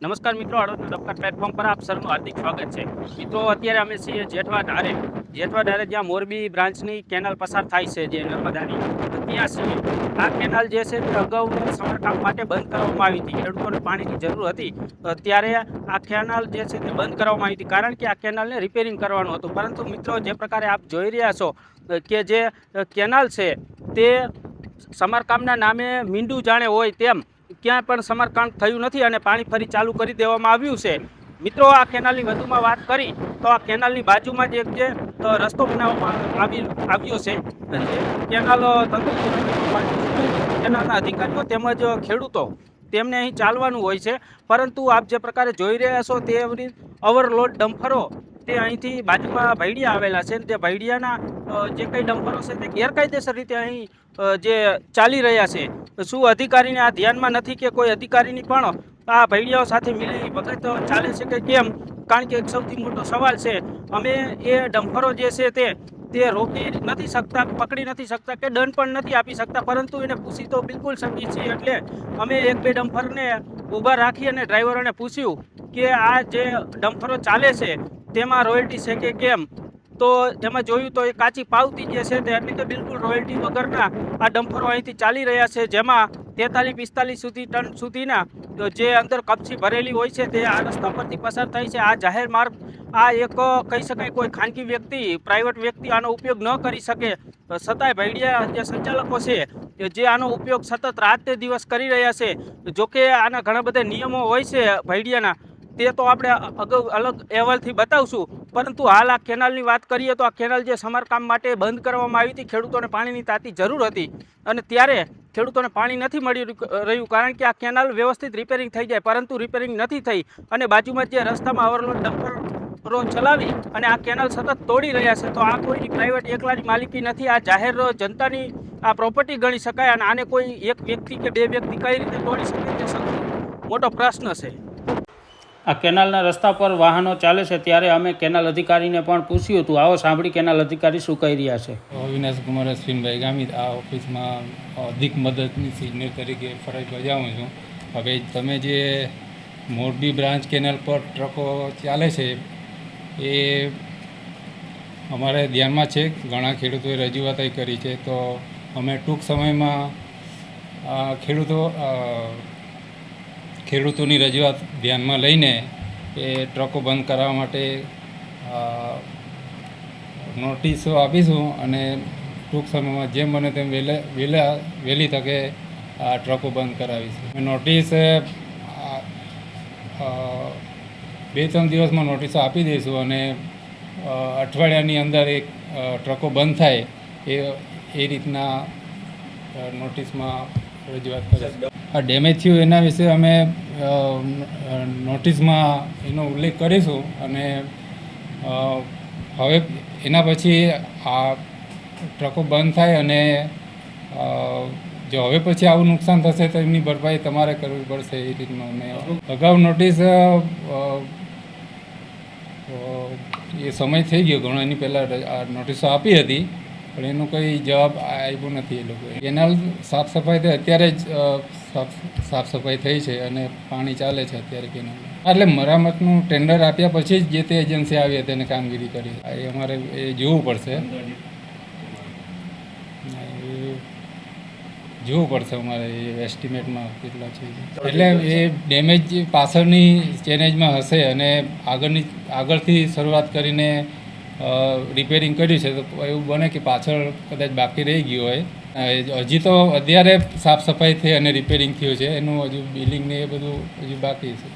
નમસ્કાર મિત્રો, હળવદ ડબકા પ્લેટફોર્મ પર આપ સૌનું હાર્દિક સ્વાગત છે. મિત્રો, અત્યારે અમે છીએ જેઠવા ધારે જ્યાં મોરબી બ્રાન્ચની કેનાલ પસાર થાય છે, જે નર્મદાની ત્યાં છીએ. આ કેનાલ જે છે તે અગાઉ સમારકામ માટે બંધ કરવામાં આવી હતી. ખેડૂતોને પાણીની જરૂર હતી, ત્યારે આ કેનાલ જે છે તે બંધ કરવામાં આવી હતી, કારણ કે આ કેનાલને રિપેરિંગ કરવાનું હતું. પરંતુ મિત્રો, જે પ્રકારે આપ જોઈ રહ્યા છો કે જે કેનાલ છે તે સમારકામના નામે મીંડું જાણે હોય તેમ ક્યાં પણ સમારકામ થયું નથી અને પાણી ફરી ચાલુ કરી દેવામાં આવ્યું છે. મિત્રો, આ કેનાલની વધુમાં વાત કરી તો આ કેનાલની બાજુમાં જ એક જે રસ્તો બનાવવામાં આવ્યો છે. કેનાલના અધિકારીઓ તેમજ ખેડૂતો તેમને અહીં ચાલવાનું હોય છે, પરંતુ આપ જે પ્રકારે જોઈ રહ્યા છો તે ઓવરલોડ ડમ્પરો તે અહીંથી બાજુમાં ભૈડિયા આવેલા છે. તે ભૈડિયાના જે કંઈ ડમ્પરો છે તે ગેરકાયદેસર રીતે અહીં જે ચાલી રહ્યા છે. શું અધિકારીને આ ધ્યાનમાં નથી કે કોઈ અધિકારીની પણ આ ભૈડિયાઓ સાથે મિલી વખત ચાલે છે કે કેમ? કારણ કે એક સૌથી મોટો સવાલ છે, અમે એ ડમ્પરો જે છે તે રોકી નથી શકતા, પકડી નથી શકતા કે દંડ પણ નથી આપી શકતા, પરંતુ એને પૂછી તો બિલકુલ સમજી છીએ. એટલે અમે એક બે ડમ્પરને ઊભા રાખી અને ડ્રાઈવરોને પૂછ્યું કે આ જે ડમ્પરો ચાલે છે તેમાં રોયલ્ટી છે કે કેમ? તો એમાં જોયું તો એ કાચી પાવતી જે છે તે એટલે કે બિલકુલ રોયલ્ટી વગરના આ ડમ્પરો અહીંથી ચાલી રહ્યા છે, જેમાં 43-45 ટન સુધીના જે અંદર કપચી ભરેલી હોય છે તે આ રસ્તા પરથી પસાર થાય છે. આ જાહેર માર્ગ, આ એક કહી શકાય કોઈ ખાનગી વ્યક્તિ, પ્રાઇવેટ વ્યક્તિ આનો ઉપયોગ ન કરી શકે, છતાંય ભૈડિયા જે સંચાલકો છે જે આનો ઉપયોગ સતત રાત દિવસ કરી રહ્યા છે. જોકે આના ઘણા બધા નિયમો હોય છે ભૈડિયાના, તે તો આપણે અગાઉ અલગ અહેવાલથી બતાવશું. પરંતુ હાલ આ કેનાલની વાત કરીએ તો આ કેનાલ જે સમારકામ માટે બંધ કરવામાં આવી હતી, ખેડૂતોને પાણીની તાતી જરૂર હતી અને ત્યારે ખેડૂતોને પાણી નથી મળી રહ્યું, કારણ કે આ કેનાલ વ્યવસ્થિત રિપેરિંગ થઈ જાય, પરંતુ રિપેરિંગ નથી થઈ અને બાજુમાં જે રસ્તામાં ઓવરલોડ ડમ્પરો ચલાવી અને આ કેનાલ સતત તોડી રહ્યા છે. તો આ કોઈની પ્રાઇવેટ એકલાની માલિકી નથી, આ જાહેર જનતાની આ પ્રોપર્ટી ગણી શકાય અને આને કોઈ એક વ્યક્તિ કે બે વ્યક્તિ કઈ રીતે તોડી શકે તે સૌથી મોટો પ્રશ્ન છે. આ કેનાલના રસ્તા પર વાહનો ચાલે છે ત્યારે અમે કેનાલ અધિકારીને પણ પૂછ્યું હતું. આવો સાંભળી કેનાલ અધિકારી શું કહી રહ્યા છે. અવિનાશ કુમાર અશ્વિનભાઈ ગામિત આ ઓફિસમાં અધિક મદદની સિનિયર તરીકે ફરજ બજાવું છું. હવે તમે જે મોરબી બ્રાન્ચ કેનાલ પર ટ્રકો ચાલે છે એ અમારે ધ્યાનમાં છે. ઘણા ખેડૂતોએ રજૂઆત કરી છે, તો અમે ટૂંક સમયમાં ખેડૂતોની રજૂઆત ધ્યાનમાં લઈને એ ટ્રકો બંધ કરાવવા માટે નોટિસો આપીશું અને ટૂંક સમયમાં જેમ બને તેમ વહેલી તકે આ ટ્રકો બંધ કરાવીશું. નોટિસ 2-3 દિવસમાં નોટિસો આપી દઈશું અને અઠવાડિયાની અંદર એક ટ્રકો બંધ થાય એ રીતના નોટિસમાં રજૂઆત કરીશું. આ ડેમેજ થયું એના વિશે અમે નોટિસમાં એનો ઉલ્લેખ કરીશું અને હવે એના પછી આ ટ્રકો બંધ થાય અને જો હવે પછી આવું નુકસાન થશે તો એમની ભરપાઈ તમારે કરવી પડશે. એ રીતનું અમે અગાઉ નોટિસ એ સમય થઈ ગયો ઘણો, એની પહેલાં આ નોટિસો આપી હતી પણ એનો કંઈ જવાબ આવ્યો નથી એ લોકોએ. કેનાલ સાફ સફાઈ તો અત્યારે જ સાફ સફાઈ થઈ છે અને પાણી ચાલે છે અત્યારે કેનાલ. એટલે મરામતનું ટેન્ડર આપ્યા પછી જ જે તે એજન્સી આવી તેને કામગીરી કરી, એ અમારે એ જોવું પડશે અમારે એ એસ્ટિમેટમાં કેટલા છે. એટલે એ ડેમેજ પાછળની ચેનેજમાં હશે અને આગળથી શરૂઆત કરીને રિપેરિંગ કર્યું છે, તો એવું બને કે પાછળ કદાચ બાકી રહી ગયું હોય. હજી તો અત્યારે સાફ સફાઈ થઈ અને રિપેરિંગ થયું છે, એનું હજુ બિલિંગ ને એ બધું હજુ બાકી છે.